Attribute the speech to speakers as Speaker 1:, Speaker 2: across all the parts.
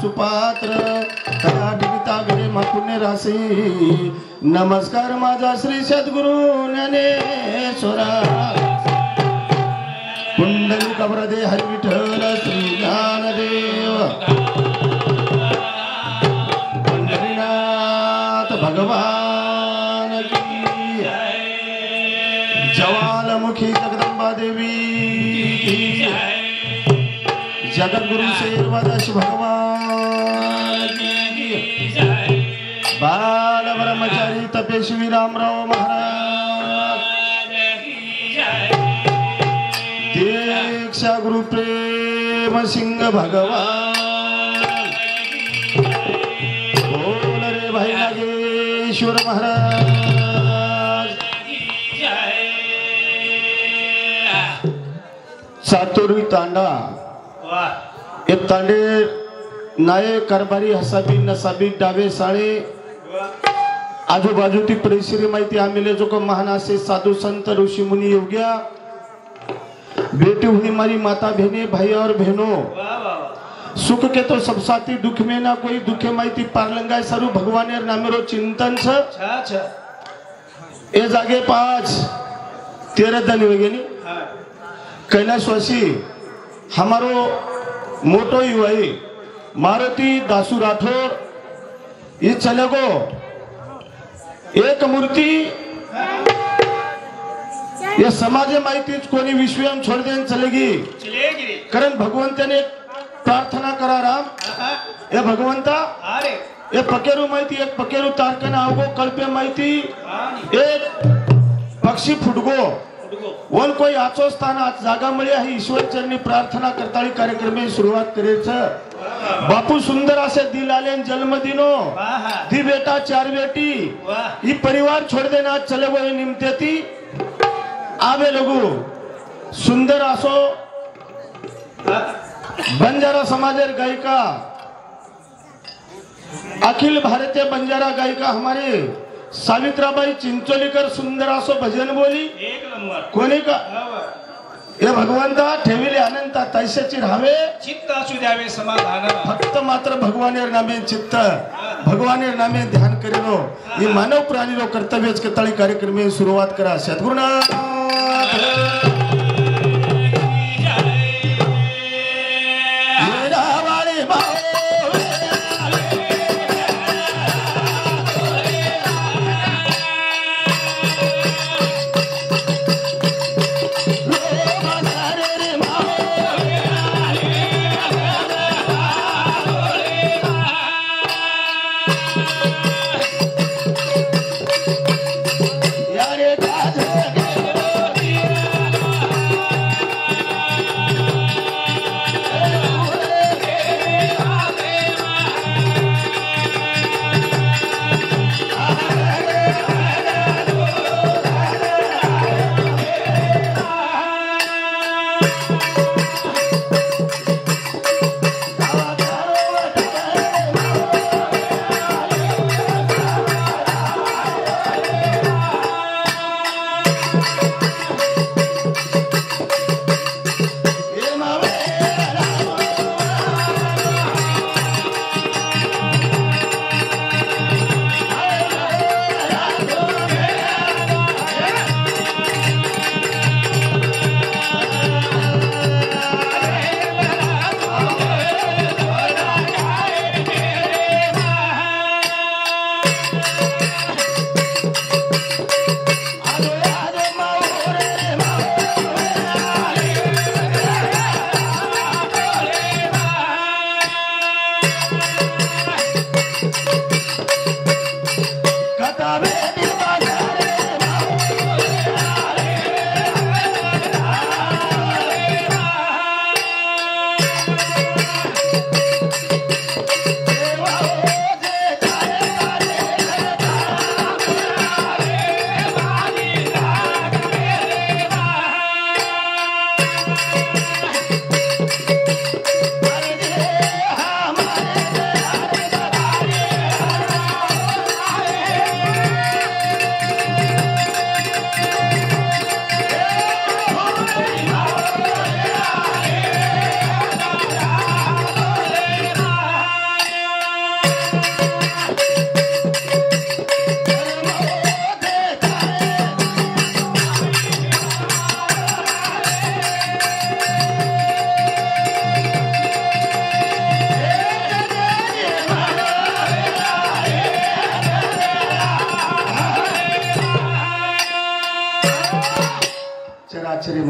Speaker 1: सुपात्र तया डिगिता गरे पुण्य राशी नमस्कार माझा श्री सद्गुरु ज्ञानेश्वरा कुंडली कबरदे हरि विठ्ठल श्री ज्ञानदेव पंढरीनाथ भगवान की ज्वालामुखी जगदंबा देवी जगद्गुरु शेरवादास भगवान की बाल ब्रह्मचारी तपेश्वरी रामराव महाराज दीक्षा गुरु प्रेम सिंह भगवान बोल रे भाई नागेश्वर महाराज चातुर्वी तांडा ये तांडे नाये कारभारी हसाबी नसाबी डावे साळे आजूबाजूची परिसरी माहिती आम्ही जो को महानासे साधु संत ऋषि मुनि योग्या बेटी हुई हमारी माता बहने भाई और बहनों सुख के तो सब साथी दुख में ना कोई दुखे माहिती पारलंगाय सरू भगवान नामेरो चिंतन छ ए जागे 5-13 दिन हो गए कैलाशवासी हमारो मोटो युवाई मारुति दासू राठौर ये चले गो एक मूर्ति ये समाज माहिती कोणी विश्वम छोड़ देन चलेगी कारण भगवंताने प्रार्थना करा राम ये भगवंता ये पकेरू माहिती एक पकेरू तारकन आवगो कल्पे माहिती एक पक्षी फुटगो वन कोई आचो स्थान जागा मिळी आहे ईश्वर चरणी प्रार्थना करताळी कार्यक्रम सुरुवात करेच बापू सुंदर असे दिल आले जन्मदिनो दी बेटा 4 बेटी ही परिवार छोड़ देना चले गए निमते ती आवे लोगो सुंदर आसो बंजारा समाजेर गायिका अखिल भारतीय बंजारा गायिका हमारे सावित्राबाई चिंचोलीकर सुंदर आसो भजन बोली एक नंबर कोणी का हे भगवंता ठेविले अनंत तैसेची राहावे चित्त असू द्यावे समाधान फक्त मात्र भगवानेर नामे चित्त भगवानेर नामे ध्यान करेलो ही मानव प्राणीरो कर्तव्यच कताळी कार्यक्रम सुरुवात करा सद्गुरुनाथ
Speaker 2: यारे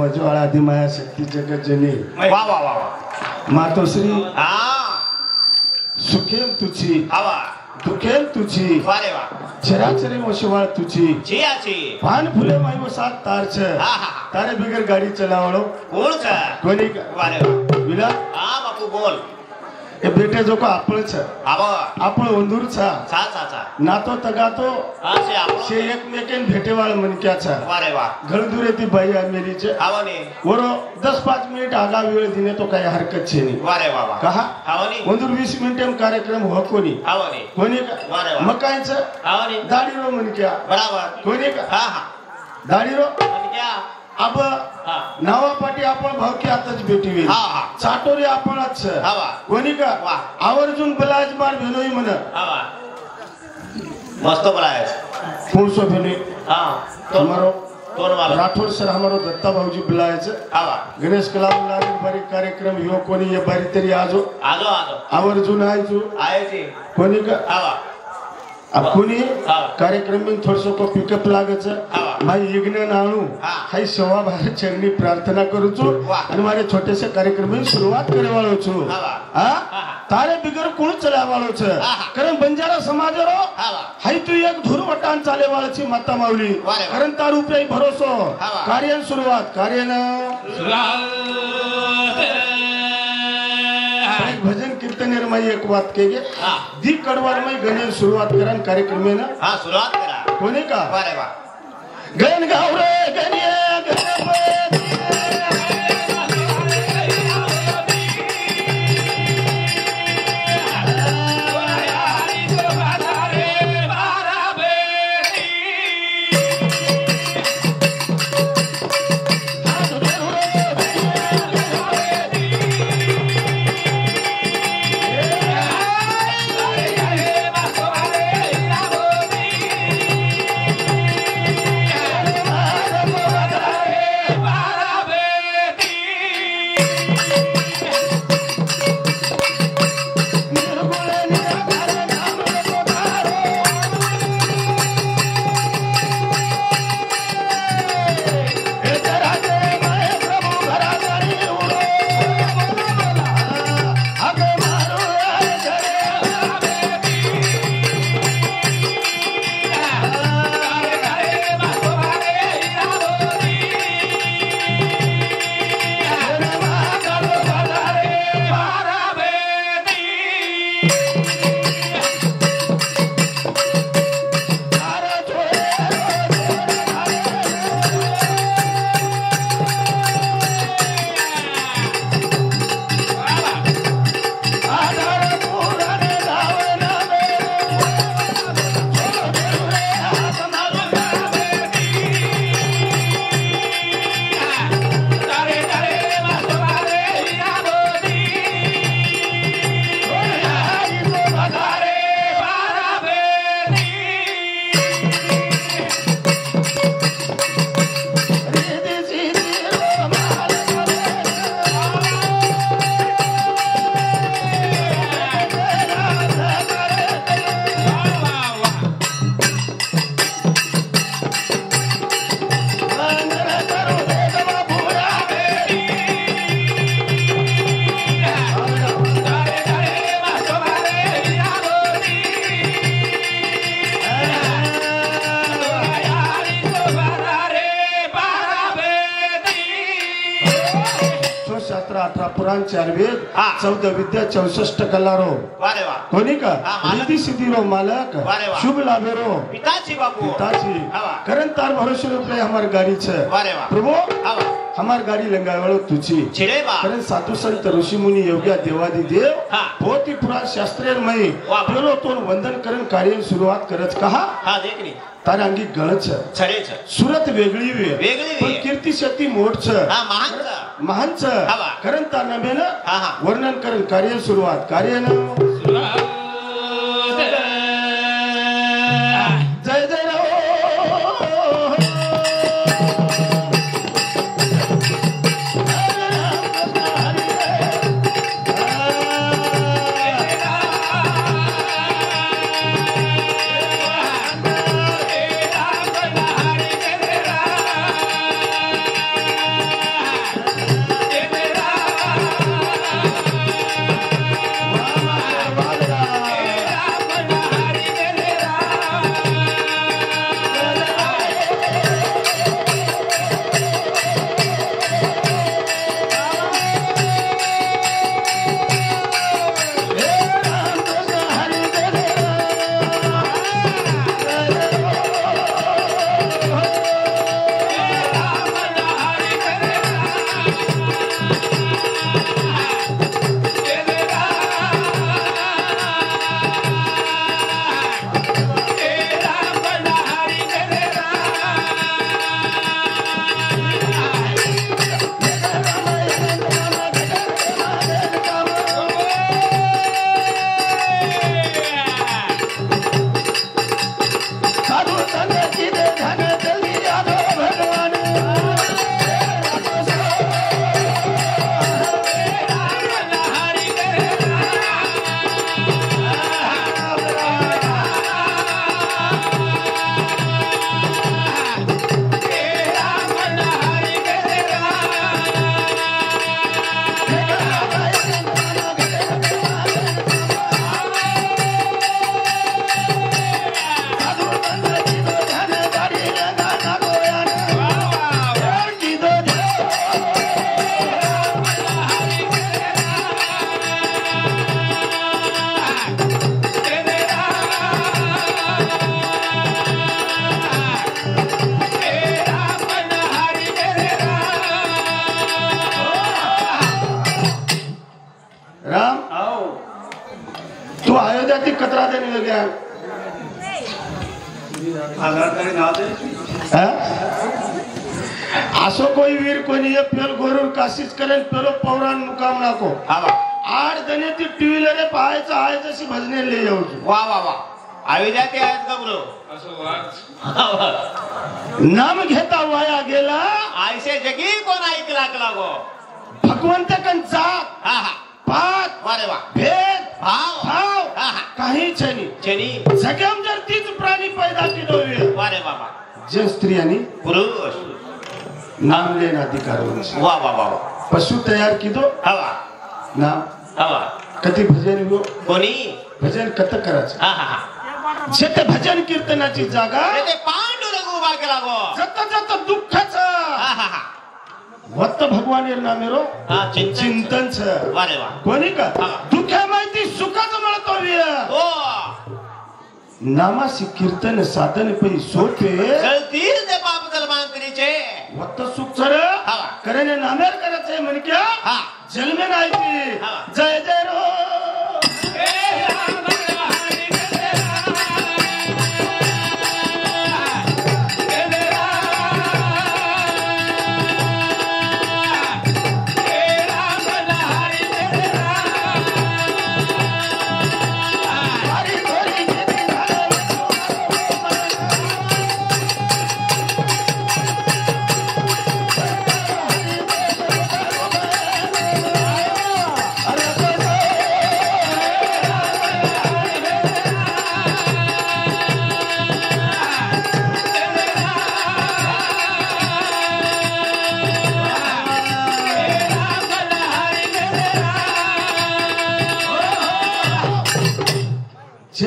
Speaker 1: मजवाळा आदि माया शक्ती जगज्जनी
Speaker 2: वा वा वा वा
Speaker 1: मातोश्री
Speaker 2: हा
Speaker 1: सुखेम तुझी
Speaker 2: आवा
Speaker 1: दुखेम तुझी
Speaker 2: वारे वा
Speaker 1: चराचरी मशवाळ तुझी
Speaker 2: चियाची
Speaker 1: पान फुले माई सात तार छ
Speaker 2: हा हा
Speaker 1: तारे बिगर गाडी चलावड़ो
Speaker 2: कोण छ
Speaker 1: कोणी
Speaker 2: वारे वा
Speaker 1: विला
Speaker 2: हा बापू बोल
Speaker 1: ए बेटे जो को आपण छ
Speaker 2: आवा
Speaker 1: आपण ओंदूर छा
Speaker 2: चा चा चा
Speaker 1: नातो तगातो
Speaker 2: हा से आपण
Speaker 1: शे एकमेकेन भेटेवाळ मनक्या छ
Speaker 2: वारे वा
Speaker 1: घळदूर येती बाई मेरी छ
Speaker 2: आवाने
Speaker 1: वरो 10-5 मिनिट आगा वेळ दिने तो काही हरकत छे नाही
Speaker 2: वारे वा वा
Speaker 1: कहा
Speaker 2: आवाने
Speaker 1: ओंदूर 20 मिनिट कार्यक्रम हो कोणी
Speaker 2: आवाने
Speaker 1: कोणी
Speaker 2: वारे वा
Speaker 1: मकायच
Speaker 2: आवाने
Speaker 1: दाढीरो मनक्या
Speaker 2: बराबर
Speaker 1: कोणी
Speaker 2: हा हा
Speaker 1: दाढीरो
Speaker 2: क्या
Speaker 1: अब
Speaker 2: हा
Speaker 1: नावा पाटी आपण भावकी आताच भेटी वेळ
Speaker 2: हा हा
Speaker 1: चाटोरी आपणच
Speaker 2: आवा
Speaker 1: कोणी का
Speaker 2: वा
Speaker 1: आवर्जून बलाज मार भेनोई म्हण
Speaker 2: आवा मस्त बोलाय
Speaker 1: पुरसो भेनोई
Speaker 2: हा
Speaker 1: हमारो
Speaker 2: तोर वाला
Speaker 1: राठौर सर हमारो दत्ता भाऊजी बुलायच
Speaker 2: आवा
Speaker 1: गणेश कलावंत बारी कार्यक्रम यो कोणी ये बारी तरी आजो
Speaker 2: आजो आजो
Speaker 1: आवर्जून आयजो
Speaker 2: आयची
Speaker 1: कोणी का
Speaker 2: आवा
Speaker 1: अब कोणी
Speaker 2: हा
Speaker 1: कार्यक्रम में थोडसो को पिकअप लागच
Speaker 2: आवा
Speaker 1: भाई यज्ञ नाणू
Speaker 2: हा
Speaker 1: हाई सेवा भारत चरणी प्रार्थना करू छु
Speaker 2: वाह.
Speaker 1: आणि मारे छोटे से कार्यक्रम में शुरुआत करे वाळो छु
Speaker 2: आवा.
Speaker 1: हा
Speaker 2: हा.
Speaker 1: तारे बिगर कोण चला वाळो छ
Speaker 2: हा.
Speaker 1: कारण बंजारा समाज रो
Speaker 2: आवा
Speaker 1: हाई तू एक धुर वटान चाले वाळची माता माऊली
Speaker 2: वाह रे वाह.
Speaker 1: कारण तार उपरे भरोसो
Speaker 2: आवा.
Speaker 1: कार्य सुरुवात कार्यन भजन कीर्तनेर में एक बात के
Speaker 2: हा
Speaker 1: दी कड़वार में गणेर शुरुआत करन कार्यक्रम में ना
Speaker 2: हा सुरुवात करा
Speaker 1: कोणी का
Speaker 2: वारे वा
Speaker 1: गण गाव रे गणिये गणपती पुराण 4 वेद 14 विद्या 64 कलारो
Speaker 2: वारे वा
Speaker 1: कोणी का
Speaker 2: हा, मालक.
Speaker 1: रिद्धी सिद्धीरो मालक
Speaker 2: वारे वा.
Speaker 1: शुभ लाभेरो
Speaker 2: पिताची बापू
Speaker 1: पिताची
Speaker 2: आवा
Speaker 1: करण तार भरोसे रुपये हमार गाड़ी छे
Speaker 2: वारे वा
Speaker 1: प्रभु
Speaker 2: आवा
Speaker 1: हमार गाड़ी लंगावळो तुची
Speaker 2: छिरे बा
Speaker 1: कारण साधु संत ऋषि मुनि योग्य देवादी देव
Speaker 2: हा.
Speaker 1: बहुत ही पुराण शास्त्रेर मई
Speaker 2: वा.
Speaker 1: पेलो तोन वंदन करण कार्य सुरुवात करत कहा
Speaker 2: हा देखनी
Speaker 1: तारे अंगी गळच
Speaker 2: छडे छ
Speaker 1: सुरत वेगळी वे
Speaker 2: वेगळी
Speaker 1: पण
Speaker 2: वे.
Speaker 1: कीर्ती शक्ती मोठ छ
Speaker 2: हा महान छ
Speaker 1: महान छ
Speaker 2: आवा.
Speaker 1: करण तार नबेन
Speaker 2: हा हा
Speaker 1: वर्णन करण कार्य सुरुवात कार्य जय जय राव कतरा देने लगे असो कोई वीर कोणी पेल गोरूर काशीच करेल पेलो पौराण मुकाम नाको 8 जणे ती टीव्हीलर पाहायचं आहे जशी भजने ले येऊ
Speaker 2: वा वा वा आविजाती आहेत का ब्रो
Speaker 1: नाम घेता वाया गेला
Speaker 2: आयसे जगी कोण ऐकला लागो
Speaker 1: भगवंत कंचा पात
Speaker 2: वारे वा
Speaker 1: भेद
Speaker 2: भाव
Speaker 1: काही छनी जगम जर तीच प्राणी पैदा केलो
Speaker 2: वारे बाबा
Speaker 1: जे स्त्रियांनी
Speaker 2: पुरुष
Speaker 1: नाम लेना अधिकार
Speaker 2: वा वा वा
Speaker 1: पशु तयार की दो
Speaker 2: हवा
Speaker 1: नाम
Speaker 2: हवा
Speaker 1: कधी भजन हो
Speaker 2: कोणी
Speaker 1: भजन कत करायचं जेते भजन कीर्तनाची जागा
Speaker 2: ते पांडुरंग उभा केला गो
Speaker 1: जत जत दुःखाचं वत्त भगवान नामेरो चिंतन
Speaker 2: वारे वा
Speaker 1: कोणी का दुःखा माहिती सुखाचं म्हणतो
Speaker 2: हो
Speaker 1: नामासी कीर्तन साधन पै सोपे
Speaker 2: तीर ते बाप दलमांतरीचे
Speaker 1: वत्त सुख सर करणे नामेर करायचंय म्हणक्या जन्मे नाही जय जय रो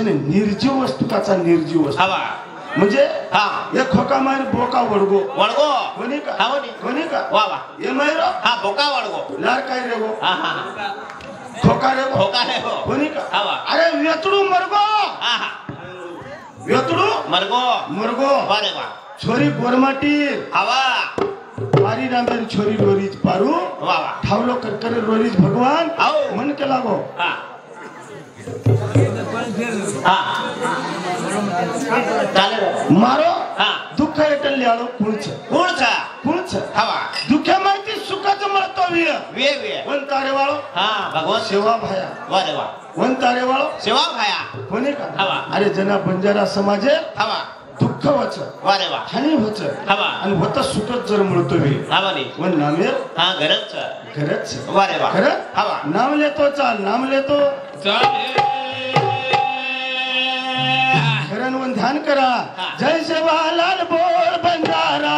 Speaker 1: निर्जीव वस्तू काचा निर्जीव वस्तू म्हणजे एक खोका मार बोका वडगो कोणी का कोणी का
Speaker 2: वा वा
Speaker 1: ये मायरो
Speaker 2: बोका वडगो
Speaker 1: लार काय रेगो खोका रेगो कोणी का अरे वेतडू मरगो वेतडू मरगो
Speaker 2: वारे वा
Speaker 1: छोरी गोरमाटी
Speaker 2: हवा
Speaker 1: पारी नामेर छोरी रोरीज पारू
Speaker 2: वा वा
Speaker 1: ठावलो करकर रोरीज भगवान मन के लागो मारो दुःख एटले आलो कुळच
Speaker 2: हवा
Speaker 1: दुःख माहिती सुखाचं म्हणतो वंतारे वाळो
Speaker 2: भगवान
Speaker 1: सेवा भाया
Speaker 2: वारे वा
Speaker 1: वंतारे वाळो
Speaker 2: सेवा भाया
Speaker 1: कोणी का
Speaker 2: हवा
Speaker 1: अरे जना बंजारा समाजे
Speaker 2: हवा
Speaker 1: दुःख वच
Speaker 2: वारे वा
Speaker 1: हानी होच
Speaker 2: हवा
Speaker 1: आणि होता सुखच जर म्हणतो वन नामेर घरच
Speaker 2: वारे वा
Speaker 1: खरं
Speaker 2: हवा
Speaker 1: नाम लेतो चाल नाम लेतो वन ध्यान करा जय सेवालाल बोल बंजारा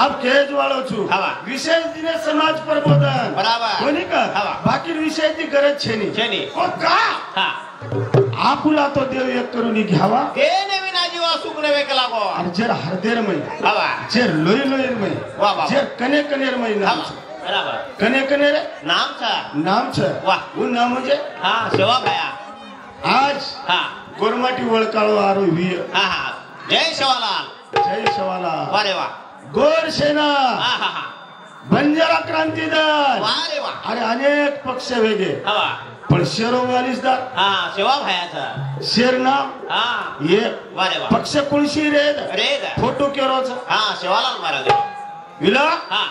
Speaker 1: आप केज वाळो છું
Speaker 2: हवा
Speaker 1: विशेष दिने समाज प्रबोधन
Speaker 2: बराबर
Speaker 1: कोणी का
Speaker 2: हवा
Speaker 1: बाकी विषयाची गरज छेनी
Speaker 2: छेनी
Speaker 1: ओ का
Speaker 2: हा
Speaker 1: आपुला तो देव एक करून घ्यावा
Speaker 2: ते नवीन आजीवा सुख नवे केला गो
Speaker 1: आणि जर हरदेर मै
Speaker 2: हवा
Speaker 1: जर लोई लोईर मै
Speaker 2: वा वा
Speaker 1: जर कने कनेर मै नाम
Speaker 2: बराबर
Speaker 1: कने कनेर
Speaker 2: नाम छ
Speaker 1: नाम छ
Speaker 2: वाह
Speaker 1: वो नाम म्हणजे
Speaker 2: हा सेवा भया
Speaker 1: आज
Speaker 2: हा
Speaker 1: गोरमाटी वळकाळो आरो वी
Speaker 2: हा हा जय शिवालाल
Speaker 1: जय शिवालाल
Speaker 2: वारे वा
Speaker 1: गोर सेना
Speaker 2: हा हा हा
Speaker 1: बंजारा क्रांती दल
Speaker 2: वारे वा
Speaker 1: अरे अनेक पक्ष वेगळे
Speaker 2: हवा
Speaker 1: पण शेरोवालीस दल
Speaker 2: हा सेवा भयाचा
Speaker 1: शेर नाम
Speaker 2: हा
Speaker 1: ये
Speaker 2: वारे वा
Speaker 1: पक्ष कोणशी रेद
Speaker 2: रेद
Speaker 1: फोटो केरोच
Speaker 2: हा शिवालाल महाराज
Speaker 1: विला
Speaker 2: हा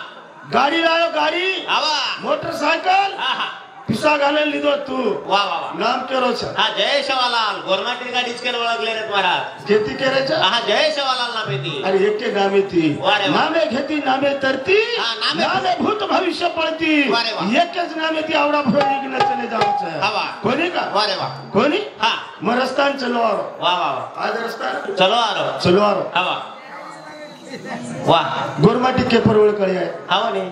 Speaker 1: गाडी लायो गाडी
Speaker 2: हवा
Speaker 1: मोटरसायकल
Speaker 2: हा हा
Speaker 1: पिसा घालेल लिदो तू
Speaker 2: वा वा वा
Speaker 1: नाम केरोच
Speaker 2: हा जय शिवालाल गोरमाटी गाडीच केलं ओळखले रे महाराज
Speaker 1: खेती करायचं
Speaker 2: हा जय शिवालाल नाम येते
Speaker 1: अरे एके नामे ती
Speaker 2: वारे वा.
Speaker 1: नामे घेती नामे तरती
Speaker 2: हा, नामे
Speaker 1: नामे भूत भविष्य पळती
Speaker 2: वारे वा.
Speaker 1: एकेच नामे ती आवडा भरोगी न चले जाऊचं
Speaker 2: हवा.
Speaker 1: कोणी का
Speaker 2: वारे वा
Speaker 1: कोणी
Speaker 2: हा
Speaker 1: मग रस्तान चलो आरो
Speaker 2: वा वा वा
Speaker 1: आज रस्ता
Speaker 2: चलो आरो
Speaker 1: चलो आरो
Speaker 2: हवा वा
Speaker 1: गोरमाटी के परवळ कळी आहे
Speaker 2: हवा ने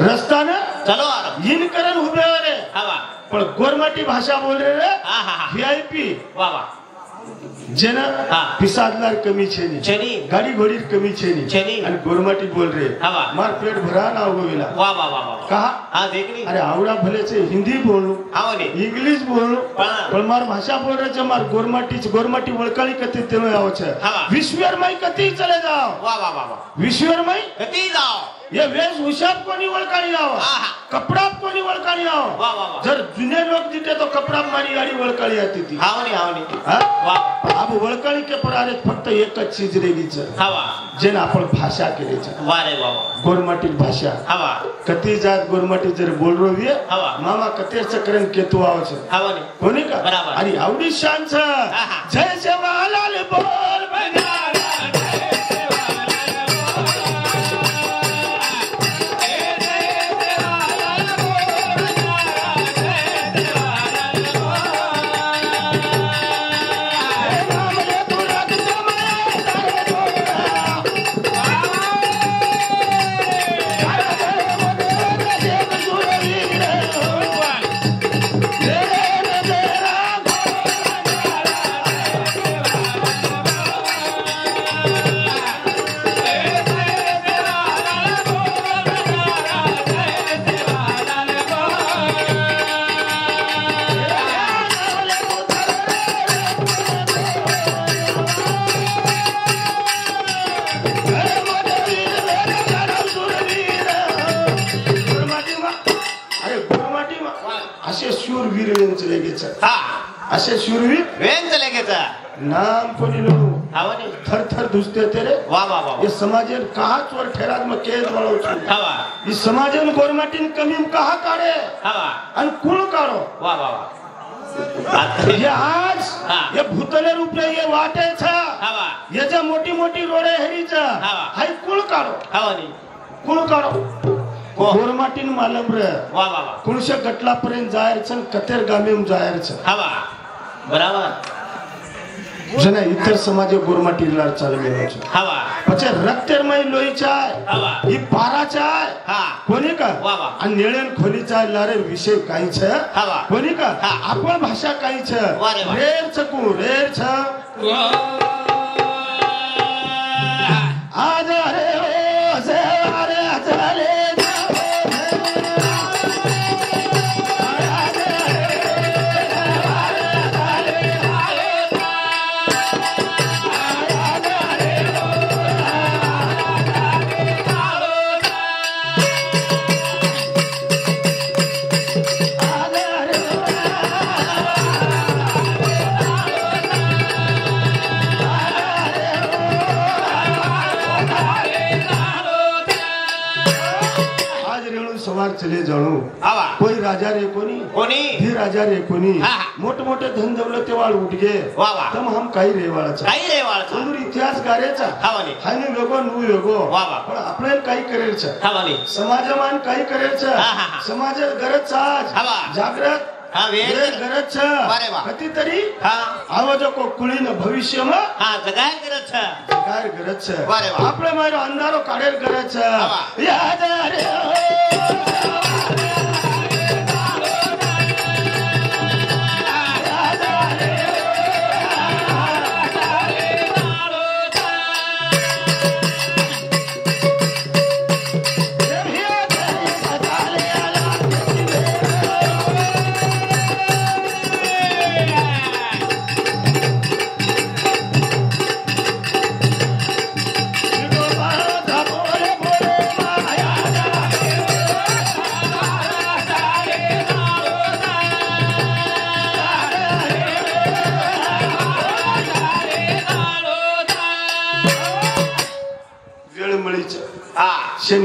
Speaker 1: रस्ता ना
Speaker 2: चलो आरो
Speaker 1: इन करण उभे रे
Speaker 2: हवा
Speaker 1: पण गोरमाटी भाषा बोल रे
Speaker 2: हा हा हा
Speaker 1: व्हीआयपी
Speaker 2: वा वा
Speaker 1: जेन
Speaker 2: हा.
Speaker 1: पिसादलार कमी छेनी
Speaker 2: छेनी
Speaker 1: गाडी घोडीर कमी छेनी
Speaker 2: छेनी.
Speaker 1: आणि गोरमाटी बोल रे
Speaker 2: हवा.
Speaker 1: मार पेट भरा ना उगविला
Speaker 2: वा वा वा वा
Speaker 1: कहा
Speaker 2: हा देखली
Speaker 1: अरे आवडा भले से हिंदी बोलू
Speaker 2: हवा ने
Speaker 1: इंग्लिश बोलू
Speaker 2: पण
Speaker 1: पण मार भाषा बोल रहे छे मार गोरमाटी वळकाळी कती तेनो आવો છે
Speaker 2: हवा.
Speaker 1: विश्वरमय कती चले जाओ
Speaker 2: वा वा वा वा
Speaker 1: विश्वरमय
Speaker 2: कती जाओ
Speaker 1: ये वेशभूषा कोणी वळकाळी आવો
Speaker 2: आहा.
Speaker 1: कपडा कोणी वळकाळी आવો
Speaker 2: वा वा वा
Speaker 1: जर जुने लोक जिथे तो कपडा मारी गाडी वळकाळी आती ती
Speaker 2: हवा ने
Speaker 1: हा
Speaker 2: वा
Speaker 1: अब वळकाळी के परारे फक्त एकच चीज रेगीच
Speaker 2: हवा
Speaker 1: जेन आपण भाषा केलीच
Speaker 2: वा रे वा वा
Speaker 1: गोरमाटी भाषा
Speaker 2: हवा
Speaker 1: कती जात गोरमाटी जर बोल रो वे
Speaker 2: हवा.
Speaker 1: मामा कतेर चक्रन केतू आવો છે
Speaker 2: हवा ने
Speaker 1: कोणी का
Speaker 2: बराबर.
Speaker 1: आणि आवडी शान छ
Speaker 2: आहा.
Speaker 1: जय सेवालाल बोल बजारा असे शूरवीर वेंचले गेच
Speaker 2: हा
Speaker 1: असे शूरवीर
Speaker 2: वेन चले गेचा
Speaker 1: नाम कोणी लो
Speaker 2: हवा ने
Speaker 1: थर थर दुसते तेरे
Speaker 2: वा वा वा
Speaker 1: ये समाजन कहा चोर ठेरात मग केज वाळो छु
Speaker 2: हवा
Speaker 1: ये समाजन गोरमाटीन कमी कहा काढे
Speaker 2: हवा
Speaker 1: आणि कुळ काढो
Speaker 2: वा वा वा
Speaker 1: ये आज
Speaker 2: हा.
Speaker 1: ये भूतले रूपे ये वाटे छ
Speaker 2: हवा
Speaker 1: याच्या मोठी मोठी रोडे हेरीच
Speaker 2: हा.
Speaker 1: हाय कुळ काढो
Speaker 2: हवा ने
Speaker 1: कुळ काढो
Speaker 2: को.
Speaker 1: गोरमाटीन मालम रे
Speaker 2: वा वा वा
Speaker 1: कुणशे गटला पर्यंत जायर छ कतेर गामेम जायर छ
Speaker 2: हवा बराबर
Speaker 1: जना इतर समाज गोरमाटीला चालवेलो छ
Speaker 2: हवा
Speaker 1: પછી રક્તમય લોહી ચાય
Speaker 2: हवा
Speaker 1: ઈ પારા ચાય
Speaker 2: हा
Speaker 1: कोणी का
Speaker 2: वा वा
Speaker 1: आणि नेळेन खोली चाय लारे विषय काही છે
Speaker 2: हवा
Speaker 1: कोणी का
Speaker 2: हा.
Speaker 1: आपण भाषा काही છે
Speaker 2: वा रे वा.
Speaker 1: રેર છકુ રેર છ आज रे ओ से रे चले सवार चले जाणू
Speaker 2: हवा
Speaker 1: कोई राजा रे कोणी
Speaker 2: कोणी
Speaker 1: ही राजा रे कोणी
Speaker 2: हा.
Speaker 1: मोठ मोठे धन दौलत वाळ उठ गे
Speaker 2: वा वा
Speaker 1: तम हम काही रेवाळाचा
Speaker 2: काही रे वाळचा
Speaker 1: अंदूर इतिहास गारेचा
Speaker 2: हवा ने
Speaker 1: हानी वेगो नु वेगो
Speaker 2: वा वा
Speaker 1: पण आपल्याला काही करेल छ
Speaker 2: हवा ने
Speaker 1: समाजमान काही करेल छ
Speaker 2: हा, हा, हा.
Speaker 1: समाज गरज आज
Speaker 2: हवा.
Speaker 1: जागृत
Speaker 2: हा वेळ
Speaker 1: गरज છે
Speaker 2: વારે વાહ
Speaker 1: કતીતરી
Speaker 2: હા
Speaker 1: આવો જો કો કુળીને ભવિષ્યમાં
Speaker 2: હા જગાય ગરજ છે
Speaker 1: જગાય ગરજ છે
Speaker 2: વારે વાહ
Speaker 1: આપણે મારો અંધારો કાઢેલ ગરજ છે યાદ રે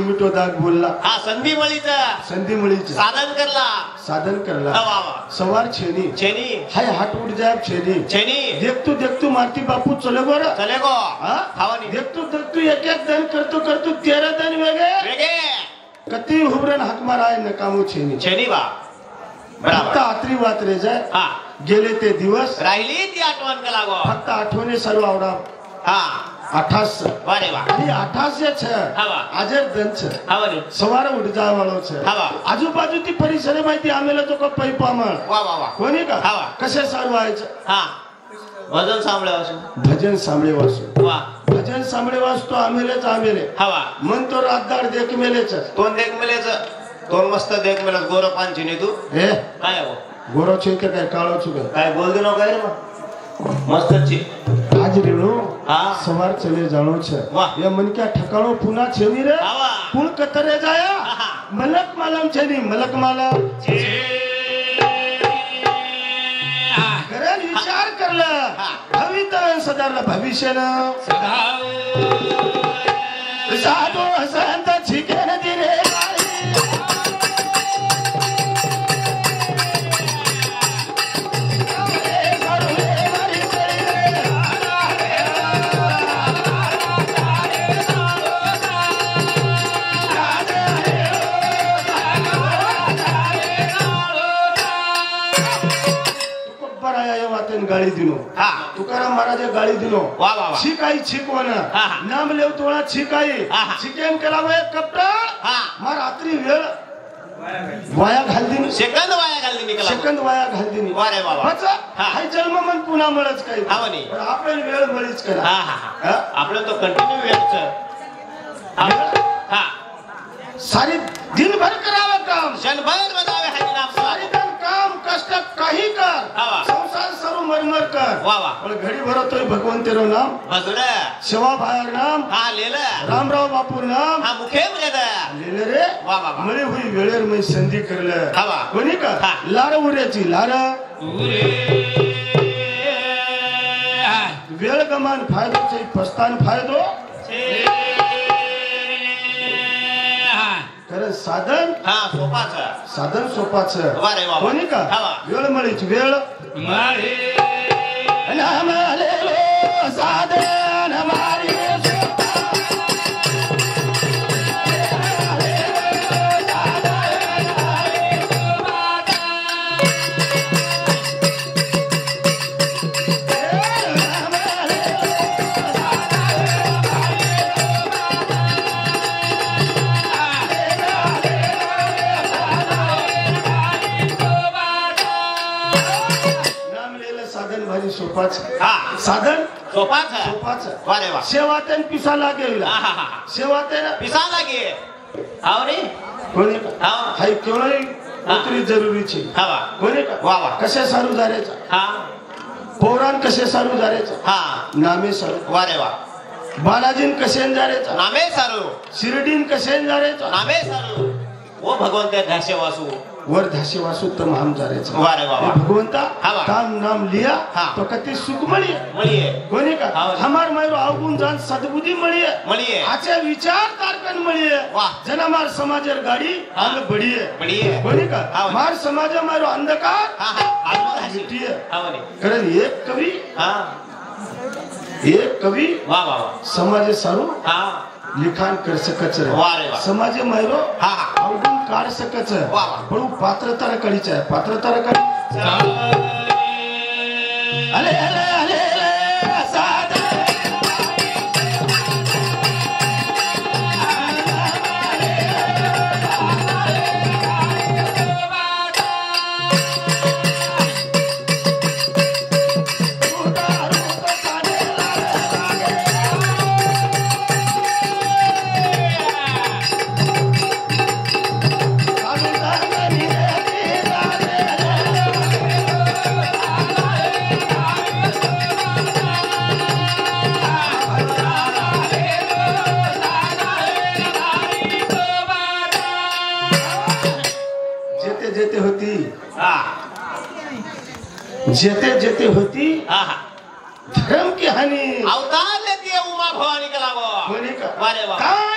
Speaker 1: मिठो दाग बोलला
Speaker 2: हा संधी मळीच
Speaker 1: संधी मळीच साधन करला सवार छेनी हाय हाट उठ जाए छेनी देखतू मारती बापू चले गो देखतू एक दिन करतो 13 दिन वेगे कती हुबरन हाक माराय नकामो छेनी
Speaker 2: बा बराबर
Speaker 1: आतरी वात रे जाय गेले ते दिवस
Speaker 2: राहिली ती आठवण का लागो
Speaker 1: फक्त आठवणे सर्व आवडा
Speaker 2: हा
Speaker 1: 28
Speaker 2: वारे वाह
Speaker 1: आणि 28 છે આજે દન છે સવારે ઉઠ જવાનો છે આજુબાજુથી પરિસરે માહિતી આમેલો તો કો પૈપામાં
Speaker 2: વાહ વાહ વાહ
Speaker 1: કોની કા કશે સારું આવે છે
Speaker 2: હા ભજન સાંભળ્યા
Speaker 1: ભજન સાંભળ્યા
Speaker 2: વાહ
Speaker 1: ભજન સાંભળ્યા તો આમેલે જ આમેલે
Speaker 2: હા
Speaker 1: મન તો રાતદાર દેખ મેલે છે
Speaker 2: તોન દેખ મેલે છે તોન મસ્ત દેખ મેલે ગોરો પાંચી ની તું
Speaker 1: હે
Speaker 2: કાય આવો
Speaker 1: ગોરો છે કે કાય કાળો છું
Speaker 2: કાય બોલ દેનો કાય मस्त છે
Speaker 1: आज रेणु सवार चले जानो छे ये मन क्या ठकाणो पुना छेनी रे पुण कतरे जाया मलक मालम छेनी मलक मालम करे विचार करला भविता सदारला भविष्यना साधो संत छिके न दिरे गाड़ी दिनो तुकाराम महाराजे गाड़ी दिनो शिकाई छिकवाना नाम लेव तोळा छिकाई छिकेन केला वे कपडा मार रात्री वेळ वाया घाल दिनी
Speaker 2: सेकंद वाया घाल दिनी
Speaker 1: सेकंद वाया घाल दिनी
Speaker 2: वारे बाबा
Speaker 1: बचा हाय जन्म मन पुन्हा मळच काही
Speaker 2: हावनी
Speaker 1: पण आपण वेळ मळीच करा
Speaker 2: आपण तो कंटिन्यू वेळच हा
Speaker 1: सारी दिन भर करावा काम
Speaker 2: क्षणभर बनावे हरी नाम
Speaker 1: सारी दिन काम कष्ट काही कर संसार सर्व मरमर कर
Speaker 2: वाह वाह
Speaker 1: पण घडी भरतोय भगवंतेरो नाम
Speaker 2: भजडे
Speaker 1: सेवा भायर नाम
Speaker 2: हा लेले
Speaker 1: रामराव बापू नाम
Speaker 2: हा मुखे लेले
Speaker 1: लेले रे
Speaker 2: वाह वाह
Speaker 1: मळे हुई वेळेर मी संधी करले
Speaker 2: हा
Speaker 1: कोणी का लार उऱ्याची लार
Speaker 2: उरे
Speaker 1: वेळ गमान फायदो छे पस्तान फायदो खरं साधन साधन सोपाच कोणी का वेळ मळीच वेळ साधन मारी साधन सोपाच
Speaker 2: वारे वाह
Speaker 1: सेवा तेन पिसा लागे सेवा तेन
Speaker 2: पिसा लागे हाव रे
Speaker 1: कोणी हाय केवळी उतरी जरुरी छे
Speaker 2: हावा
Speaker 1: कोणी का
Speaker 2: वाह वाह
Speaker 1: कसे सारू जारेचा
Speaker 2: हा
Speaker 1: पौराण कसे सारू जारेचा
Speaker 2: हा
Speaker 1: नामे सारू
Speaker 2: वारे वाह
Speaker 1: बालाजीन कसेन जारेचा
Speaker 2: नामे सारू
Speaker 1: शिरडीन कसेन जारेचा
Speaker 2: नामे सारू वो भगवंत धासे वासू
Speaker 1: वर धासे वासू तम हम जारेचा
Speaker 2: वारे वाह
Speaker 1: भगवंता काम नाम लिया तो कति सुख मळिये कोणी का हमार मायरो आवगुण जान सद्बुद्धी मळिये आचे विचार तारकन मळिये जना मार समाजर गाडी आग बढिये कोणी का मार समाज मारो अंधकार मिटिये कारण एक कवी
Speaker 2: वाह वाह
Speaker 1: समाज सारू लिखाण कर सकच समाज मायरो अवगुण काढ सकच पण पात्रता कळीच आहे पात्रता कळी अले अले अले साधा जेते जेते होती धर्म की हानि
Speaker 2: अवतार लेती है उमा भवानी का लागो
Speaker 1: होने का
Speaker 2: वारे वाह